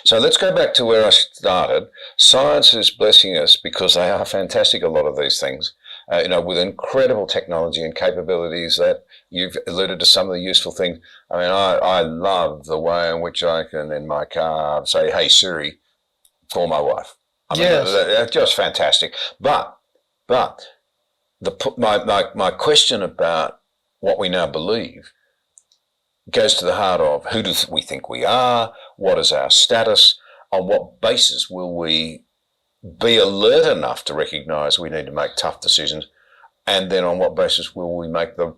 So let's go back to where I started. Science is blessing us because they are fantastic, a lot of these things, with incredible technology and capabilities that you've alluded to some of the useful things. I mean, I love the way in which I can, in my car, say, hey, Siri, call my wife. I mean, Yes. They're just fantastic. But my question about what we now believe goes to the heart of who do we think we are, what is our status, on what basis will we be alert enough to recognise we need to make tough decisions, and then on what basis will we make the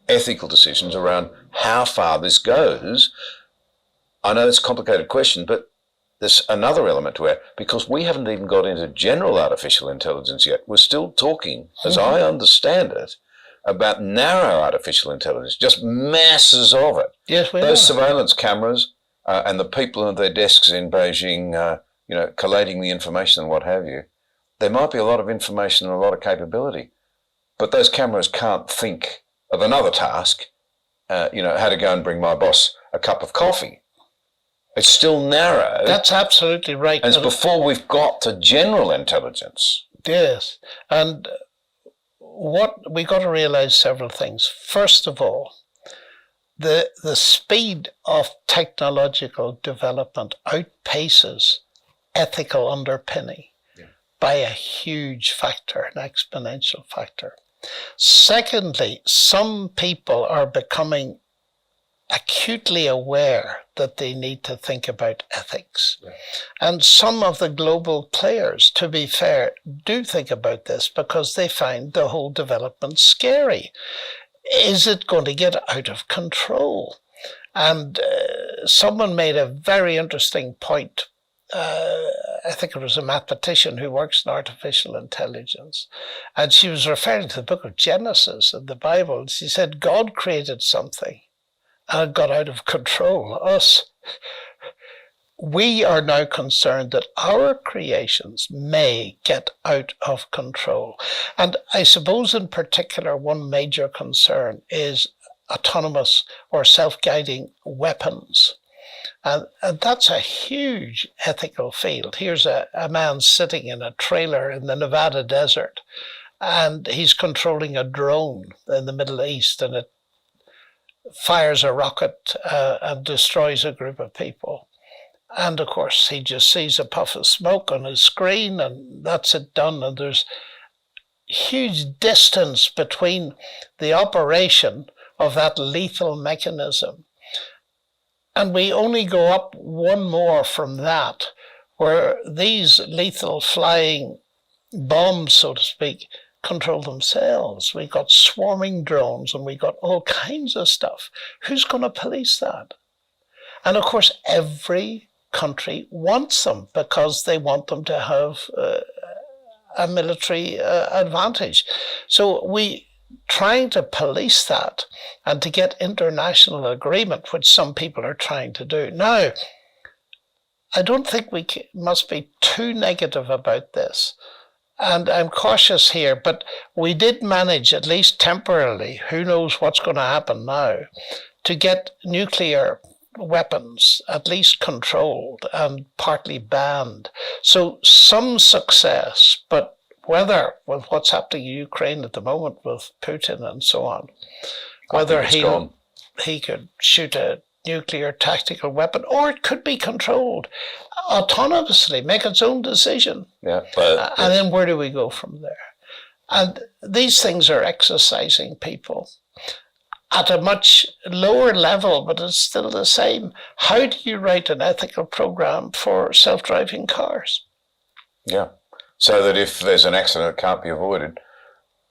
ethical decisions around how far this goes. I know it's a complicated question, but there's another element to it, because we haven't even got into general artificial intelligence yet. We're still talking, as I understand it, about narrow artificial intelligence, just masses of it. Yes, we Those are. surveillance cameras and the people at their desks in Beijing, collating the information and what have you. There might be a lot of information and a lot of capability, but those cameras can't think of another task, how to go and bring my boss a cup of coffee. It's still narrow. That's absolutely right. And it's before we've got to general intelligence. Yes. And what we got to realize several things. First of all, the speed of technological development outpaces ethical underpinning by a huge factor, an exponential factor. Secondly, some people are becoming acutely aware that they need to think about ethics. Yeah. And some of the global players, to be fair, do think about this because they find the whole development scary. Is it going to get out of control? And someone made a very interesting point. I think it was a mathematician who works in artificial intelligence. And she was referring to the book of Genesis in the Bible. She said, God created something and it got out of control. Us. We are now concerned that our creations may get out of control. And I suppose in particular, one major concern is autonomous or self-guiding weapons. And that's a huge ethical field. Here's a man sitting in a trailer in the Nevada desert, and he's controlling a drone in the Middle East, and it fires a rocket and destroys a group of people. And of course, he just sees a puff of smoke on his screen, and that's it done. And there's huge distance between the operation of that lethal mechanism. And we only go up one more from that, where these lethal flying bombs, so to speak, control themselves. We got swarming drones and we got all kinds of stuff. Who's going to police that? And of course, every country wants them because they want them to have a military advantage. So we trying to police that and to get international agreement, which some people are trying to do. Now, I don't think we must be too negative about this. And I'm cautious here, but we did manage, at least temporarily, who knows what's going to happen now, to get nuclear weapons at least controlled and partly banned. So some success, but whether with what's happening in Ukraine at the moment with Putin and so on, whether he could shoot a nuclear tactical weapon, or it could be controlled autonomously, make its own decision. Yeah, but and then where do we go from there? And these things are exercising people at a much lower level, but it's still the same. How do you write an ethical program for self-driving cars? Yeah, so that if there's an accident, it can't be avoided.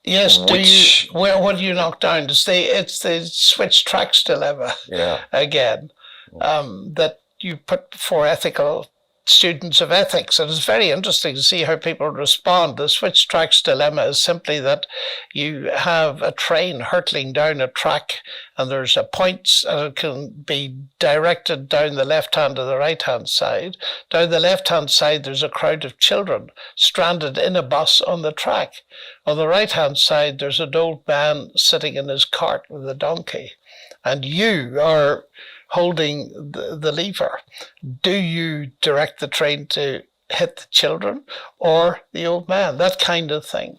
Yes, what do you knock down? It's the switch tracks dilemma again, that you put before ethical students of ethics. And it's very interesting to see how people respond. The switch tracks dilemma is simply that you have a train hurtling down a track and there's a point and it can be directed down the left-hand or the right-hand side. Down the left-hand side, there's a crowd of children stranded in a bus on the track. On the right-hand side, there's an old man sitting in his cart with a donkey. And you are holding the lever? Do you direct the train to hit the children or the old man? That kind of thing.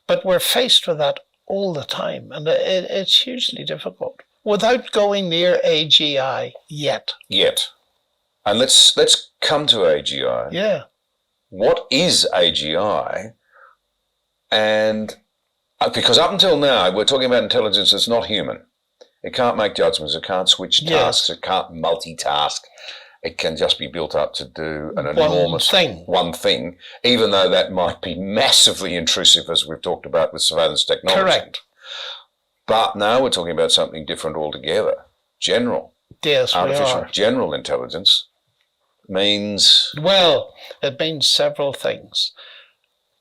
But we're faced with that all the time, and it's hugely difficult without going near AGI yet. And let's come to AGI. Yeah. What is AGI? And because up until now, we're talking about intelligence that's not human. It can't make judgments. It can't switch tasks. It can't multitask. It can just be built up to do an enormous one thing, even though that might be massively intrusive, as we've talked about with surveillance technology. Correct. But now we're talking about something different altogether. Artificial general intelligence means... Well, it means several things.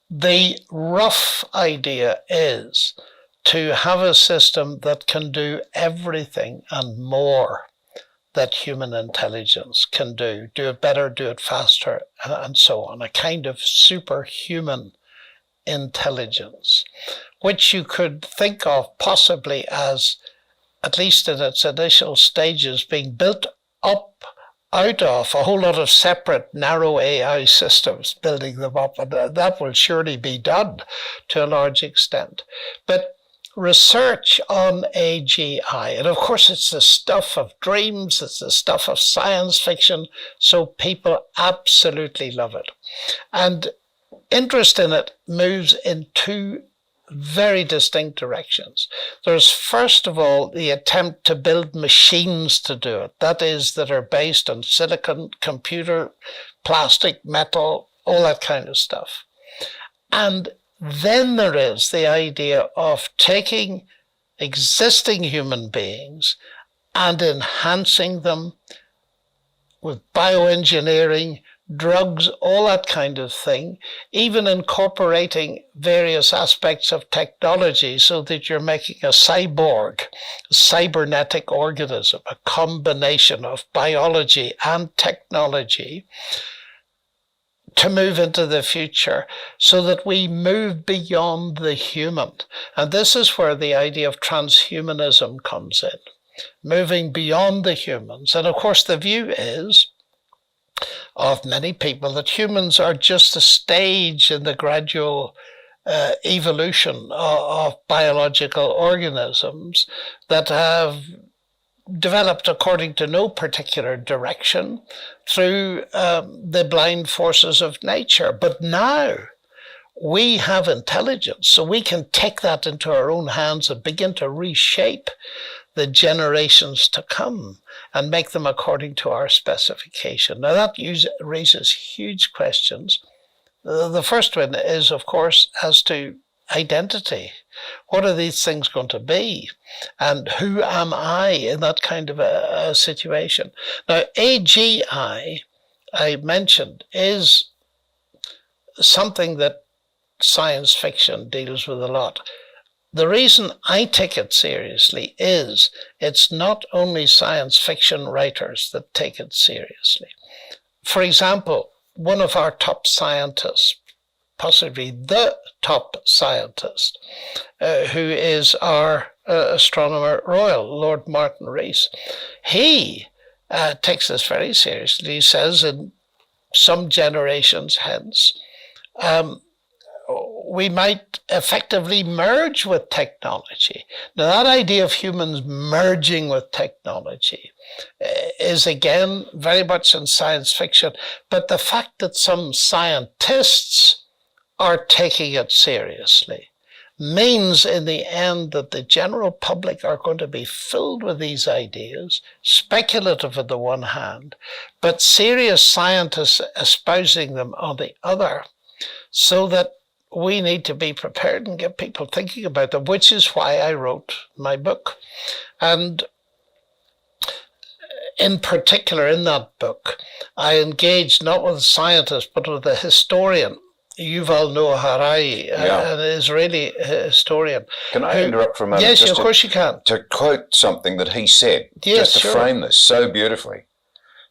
The rough idea is to have a system that can do everything and more that human intelligence can do it better, do it faster, and so on. A kind of superhuman intelligence, which you could think of possibly as, at least in its initial stages, being built up out of a whole lot of separate narrow AI systems, building them up, and that will surely be done to a large extent. But research on AGI, and of course it's the stuff of dreams, it's the stuff of science fiction, so people absolutely love it. And interest in it moves in two very distinct directions. There's first of all the attempt to build machines to do it, that is, that are based on silicon, computer, plastic, metal, all that kind of stuff. And then there is the idea of taking existing human beings and enhancing them with bioengineering, drugs, all that kind of thing, even incorporating various aspects of technology so that you're making a cyborg, a cybernetic organism, a combination of biology and technology to move into the future so that we move beyond the human. And this is where the idea of transhumanism comes in, moving beyond the humans. And of course, the view is of many people that humans are just a stage in the gradual evolution of biological organisms that have developed according to no particular direction through the blind forces of nature. But now we have intelligence, so we can take that into our own hands and begin to reshape the generations to come and make them according to our specification. Now that raises huge questions. The first one is, of course, as to identity. What are these things going to be? And who am I in that kind of a situation? Now, AGI, I mentioned, is something that science fiction deals with a lot. The reason I take it seriously is it's not only science fiction writers that take it seriously. For example, one of our top scientists, possibly the top scientist, who is our astronomer royal, Lord Martin Rees, he takes this very seriously. He says in some generations hence, we might effectively merge with technology. Now, that idea of humans merging with technology is, again, very much in science fiction. But the fact that some scientists are taking it seriously means in the end that the general public are going to be filled with these ideas, speculative on the one hand, but serious scientists espousing them on the other, so that we need to be prepared and get people thinking about them, which is why I wrote my book. And in particular, in that book, I engaged not with a scientist, but with a historian, Yuval Noah Harari, an Israeli historian. Can I interrupt for a moment? Yes, of course you can. To quote something that he said, just to frame this so beautifully.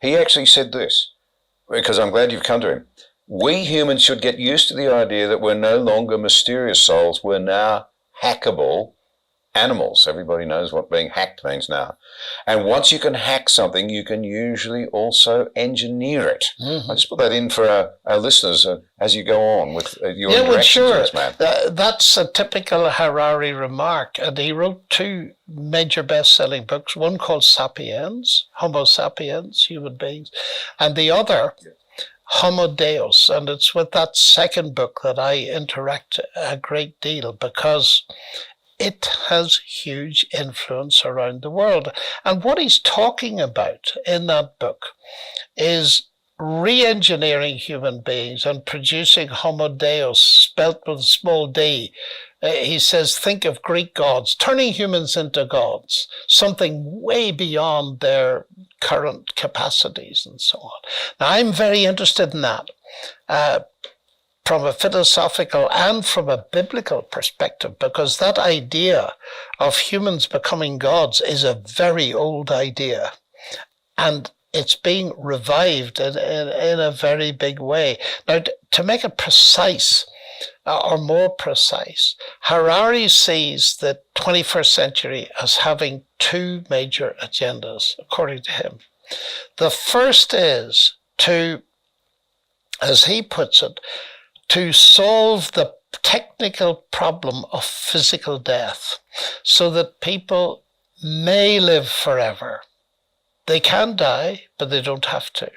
He actually said this, because I'm glad you've come to him. We humans should get used to the idea that we're no longer mysterious souls. We're now hackable animals. Everybody knows what being hacked means now. And once you can hack something, you can usually also engineer it. I just put that in for our listeners as you go on with your interactions with this man. That's a typical Harari remark. And he wrote 2 major best-selling books, one called Sapiens, Homo sapiens, human beings, and the other, Homo Deus. And it's with that second book that I interact a great deal, because it has huge influence around the world. And what he's talking about in that book is re-engineering human beings and producing Homo Deus, spelt with a small d. He says, think of Greek gods, turning humans into gods, something way beyond their current capacities and so on. Now, I'm very interested in that. From a philosophical and from a biblical perspective, because that idea of humans becoming gods is a very old idea, and it's being revived in a very big way. Now, to make it precise, or more precise, Harari sees the 21st century as having 2 major agendas, according to him. The first is to, as he puts it, to solve the technical problem of physical death so that people may live forever. They can die, but they don't have to.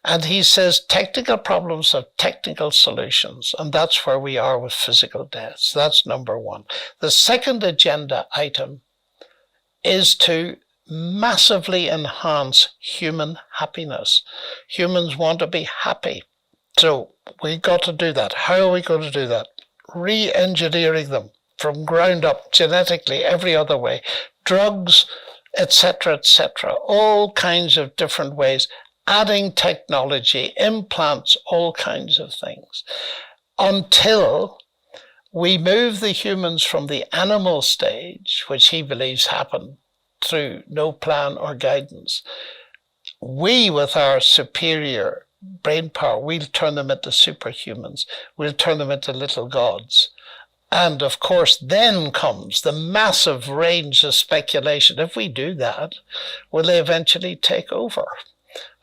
And he says technical problems have technical solutions, and that's where we are with physical deaths. That's number 1. The second agenda item is to massively enhance human happiness. Humans want to be happy. So we got to do that. How are we going to do that? Re-engineering them from ground up, genetically, every other way. Drugs, etc., all kinds of different ways. Adding technology, implants, all kinds of things. Until we move the humans from the animal stage, which he believes happened through no plan or guidance. We, with our superior brain power, we'll turn them into superhumans. We'll turn them into little gods. And of course, then comes the massive range of speculation. If we do that, will they eventually take over?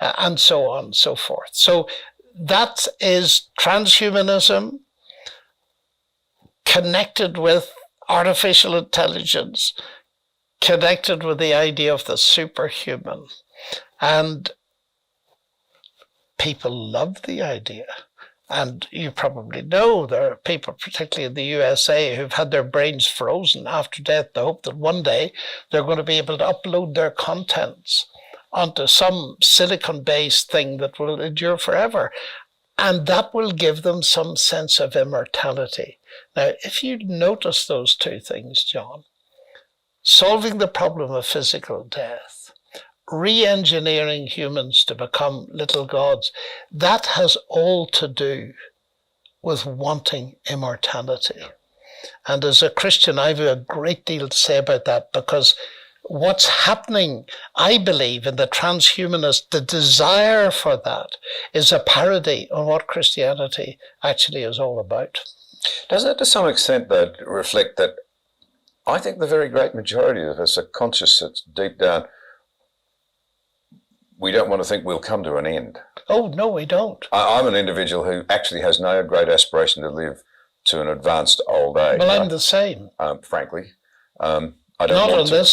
And so on and so forth. So that is transhumanism connected with artificial intelligence, connected with the idea of the superhuman. And people love the idea. And you probably know there are people, particularly in the USA, who've had their brains frozen after death. They hope that one day they're going to be able to upload their contents onto some silicon-based thing that will endure forever. And that will give them some sense of immortality. Now, if you notice those 2 things, John, solving the problem of physical death, re-engineering humans to become little gods, that has all to do with wanting immortality. And as a Christian, I have a great deal to say about that, because what's happening, I believe, in the transhumanist, the desire for that is a parody on what Christianity actually is all about. Does that to some extent, though, reflect that I think the very great majority of us are conscious that deep down we don't want to think we'll come to an end? Oh, no, we don't. I'm an individual who actually has no great aspiration to live to an advanced old age. Well, I'm the same. Frankly. I don't Not want in to. this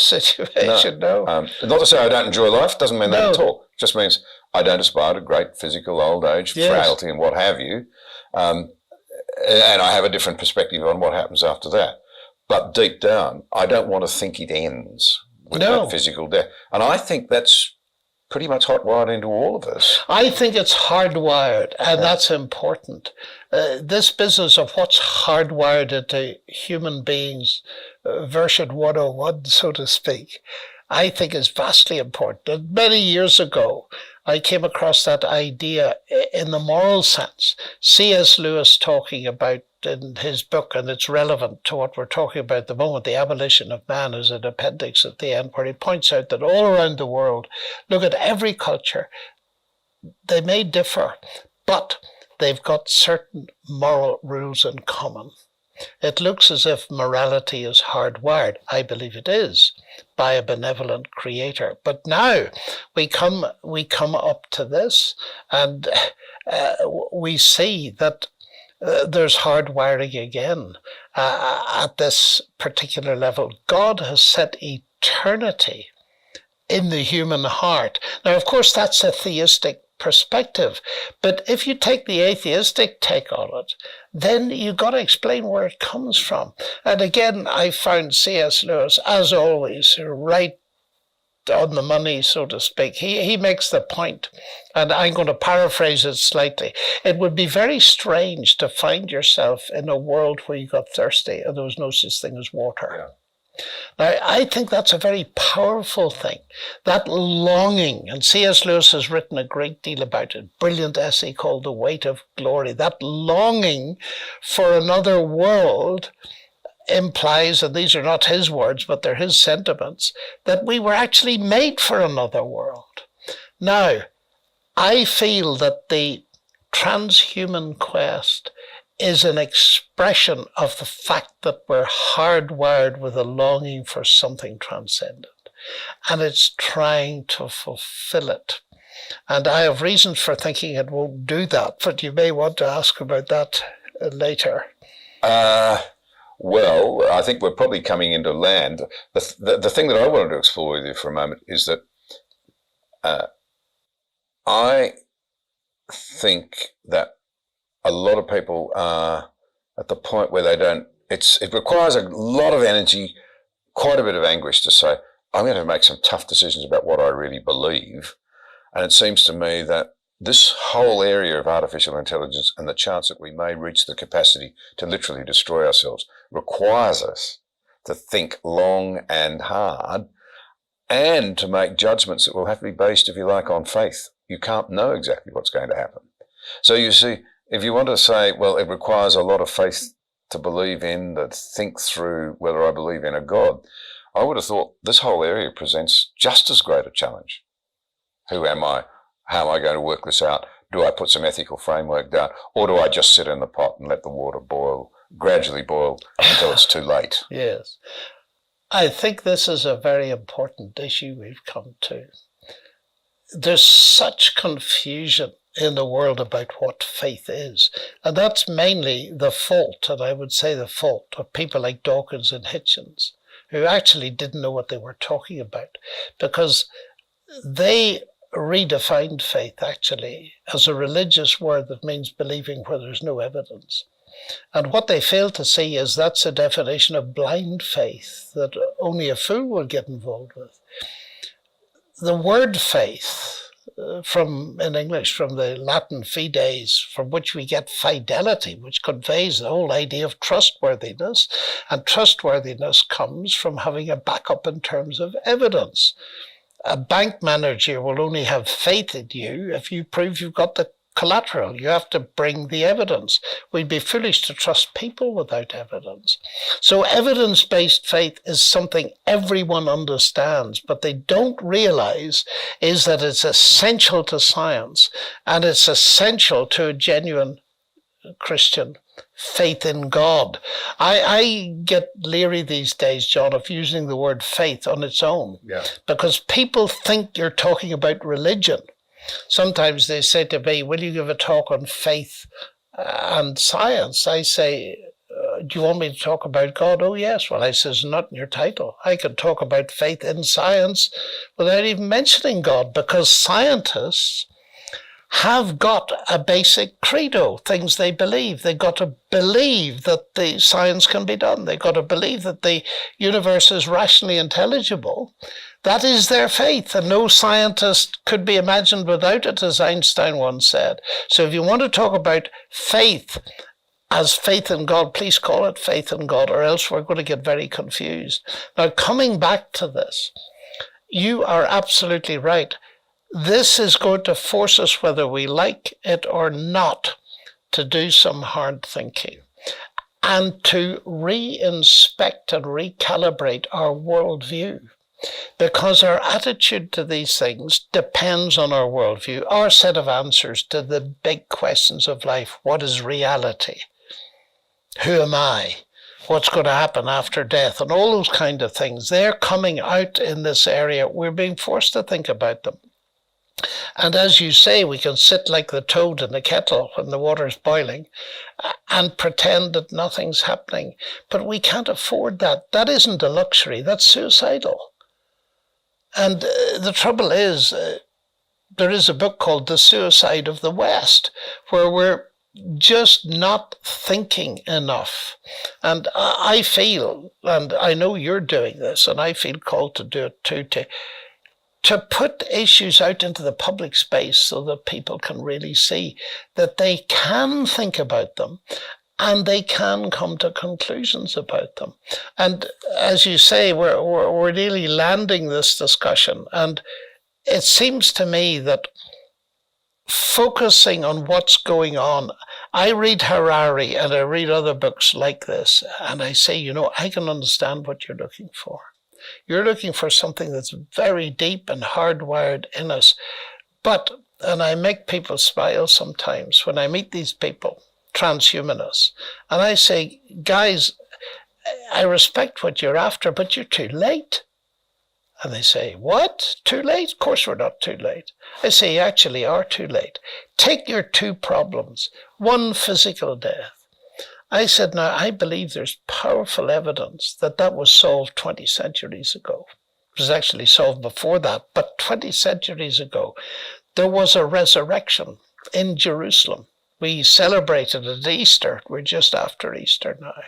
situation, no. Not to say I don't enjoy life, doesn't mean that No. at all. It just means I don't aspire to great physical old age, Yes. frailty and what have you. And I have a different perspective on what happens after that. But deep down, I don't want to think it ends with that physical death. And I think that's pretty much hotwired into all of us. I think it's hardwired, and that's important. This business of what's hardwired into human beings, version 101, so to speak, I think is vastly important. And many years ago, I came across that idea in the moral sense. C.S. Lewis talking about in his book, and it's relevant to what we're talking about at the moment, The Abolition of Man, is an appendix at the end, where he points out that all around the world, look at every culture, they may differ, but they've got certain moral rules in common. it looks as if morality is hardwired. I believe it is, by a benevolent creator. But now we come up to this, and we see that there's hardwiring again at this particular level. God has set eternity in the human heart. Now, of course, that's a theistic perspective, but if you take the atheistic take on it, then you've got to explain where it comes from. And again, I found C.S. Lewis, as always, right on the money, so to speak. He makes the point, and I'm going to paraphrase it slightly. It would be very strange to find yourself in a world where you got thirsty and there was no such thing as water. Yeah. Now, I think that's a very powerful thing, that longing, and C.S. Lewis has written a great deal about it, brilliant essay called The Weight of Glory. That longing for another world implies, and these are not his words, but they're his sentiments, that we were actually made for another world. Now, I feel that the transhuman quest is an expression of the fact that we're hardwired with a longing for something transcendent, and it's trying to fulfill it. And I have reasons for thinking it won't do that, but you may want to ask about that later. Well, I think we're probably coming into land. The thing that I wanted to explore with you for a moment is that I think that a lot of people are at the point where they don't, it requires a lot of energy, quite a bit of anguish to say, I'm going to make some tough decisions about what I really believe. And it seems to me that this whole area of artificial intelligence and the chance that we may reach the capacity to literally destroy ourselves requires us to think long and hard and to make judgments that will have to be based, if you like, on faith. You can't know exactly what's going to happen. So you see, if you want to say, well, it requires a lot of faith to believe in, to think through whether I believe in a God, I would have thought this whole area presents just as great a challenge. Who am I? How am I going to work this out? Do I put some ethical framework down? Or do I just sit in the pot and let the water boil, gradually boil until it's too late? Yes. I think this is a very important issue we've come to. There's such confusion in the world about what faith is. And that's mainly the fault, and I would say the fault of people like Dawkins and Hitchens, who actually didn't know what they were talking about, because they redefined faith actually as a religious word that means believing where there's no evidence. And what they fail to see is that's a definition of blind faith that only a fool will get involved with. The word faith, in English, from the Latin fides, from which we get fidelity, which conveys the whole idea of trustworthiness. And trustworthiness comes from having a backup in terms of evidence. A bank manager will only have faith in you if you prove you've got the collateral. You have to bring the evidence. We'd be foolish to trust people without evidence. So evidence-based faith is something everyone understands, but they don't realize is that it's essential to science, and it's essential to a genuine Christian faith in God. I get leery these days, John, of using the word faith on its own, because people think you're talking about religion. Sometimes they say to me, will you give a talk on faith and science? I say, do you want me to talk about God? Oh, yes. Well, I says, not in your title. I can talk about faith in science without even mentioning God, because scientists have got a basic credo, things they believe. They've got to believe that the science can be done. They've got to believe that the universe is rationally intelligible. That is their faith, and no scientist could be imagined without it, as Einstein once said. So if you want to talk about faith as faith in God, please call it faith in God, or else we're going to get very confused. Now, coming back to this, you are absolutely right. This is going to force us, whether we like it or not, to do some hard thinking and to re-inspect and recalibrate our worldview, because our attitude to these things depends on our worldview, our set of answers to the big questions of life. What is reality? Who am I? what's going to happen after death and all those kind of things. They're coming out in this area. We're being forced to think about them. And as you say, we can sit like the toad in the kettle when the water's boiling and pretend that nothing's happening. But we can't afford that. That isn't a luxury. That's suicidal. And the trouble is, there is a book called The Suicide of the West, where we're just not thinking enough. And I feel, and I know you're doing this, and I feel called to do it too, to put issues out into the public space so that people can really see that they can think about them and they can come to conclusions about them. And as you say, we're really landing this discussion. And it seems to me that focusing on what's going on, I read Harari and I read other books like this, and I say, you know, I can understand what you're looking for. You're looking for something that's very deep and hardwired in us. But, and I make people smile sometimes when I meet these people, transhumanists, and I say, guys, I respect what you're after, but you're too late. And they say, what? Too late? Of course we're not too late. I say, you actually are too late. Take your two problems. One, physical death. I said, now, I believe there's powerful evidence that that was solved 20 centuries ago. It was actually solved before that, but 20 centuries ago, there was a resurrection in Jerusalem. We celebrated it at Easter. We're just after Easter now.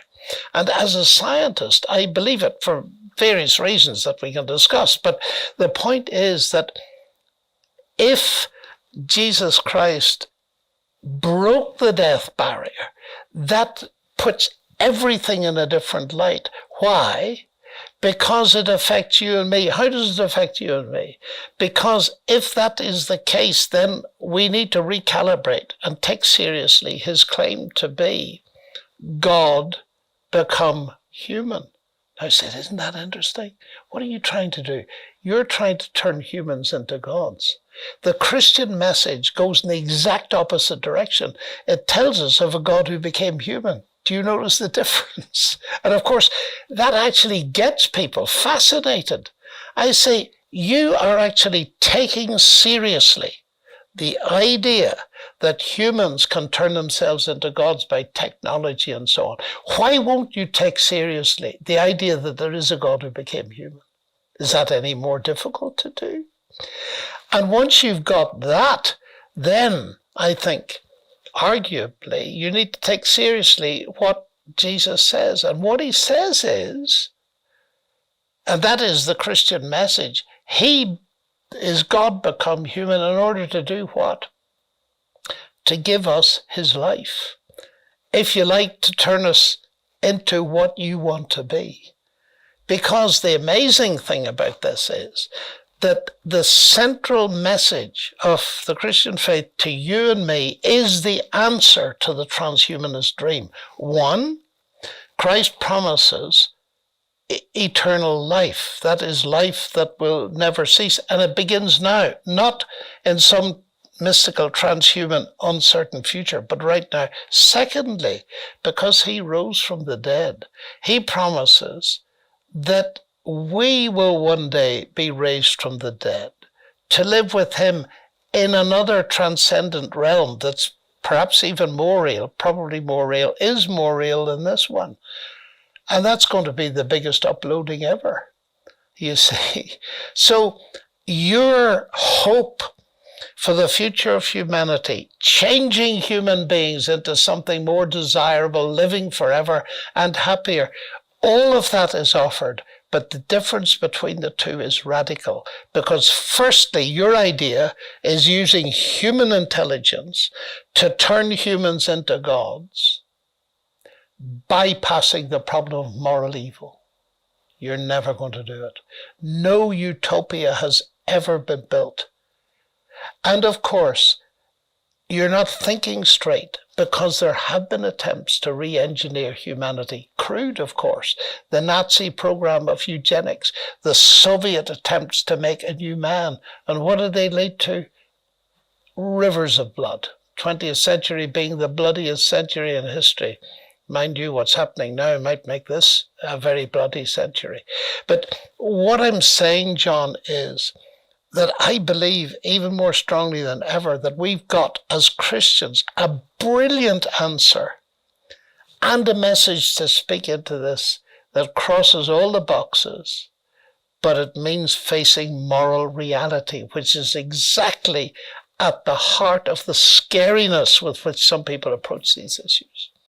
And as a scientist, I believe it for various reasons that we can discuss. But the point is that if Jesus Christ broke the death barrier, that puts everything in a different light. Why? Because it affects you and me. How does it affect you and me? Because if that is the case, then we need to recalibrate and take seriously his claim to be God become human. I said, isn't that interesting? What are you trying to do? You're trying to turn humans into gods. The Christian message goes in the exact opposite direction. It tells us of a God who became human. Do you notice the difference? And of course, that actually gets people fascinated. I say, you are actually taking seriously the idea that humans can turn themselves into gods by technology and so on. Why won't you take seriously the idea that there is a God who became human? Is that any more difficult to do? And once you've got that, then I think, arguably, you need to take seriously what Jesus says. And what he says is, and that is the Christian message, he is God become human in order to do what? To give us his life. If you like, to turn us into what you want to be. Because the amazing thing about this is that the central message of the Christian faith to you and me is the answer to the transhumanist dream. One, Christ promises eternal life. That is life that will never cease. And it begins now, not in some mystical, transhuman, uncertain future, but right now. Secondly, because he rose from the dead, he promises that we will one day be raised from the dead to live with him in another transcendent realm that's perhaps even more real, probably more real, is more real than this one. And that's going to be the biggest uploading ever, you see. So your hope for the future of humanity, changing human beings into something more desirable, living forever and happier, all of that is offered. But the difference between the two is radical, because firstly, your idea is using human intelligence to turn humans into gods, bypassing the problem of moral evil. You're never going to do it. No utopia has ever been built. And of course, you're not thinking straight, because there have been attempts to re-engineer humanity. Crude, of course. The Nazi program of eugenics, the Soviet attempts to make a new man. And what did they lead to? Rivers of blood. 20th century being the bloodiest century in history. mind you, what's happening now might make this a very bloody century. But what I'm saying, John, is that I believe even more strongly than ever that we've got, as Christians, a brilliant answer and a message to speak into this that crosses all the boxes, but it means facing moral reality, which is exactly at the heart of the scariness with which some people approach these issues.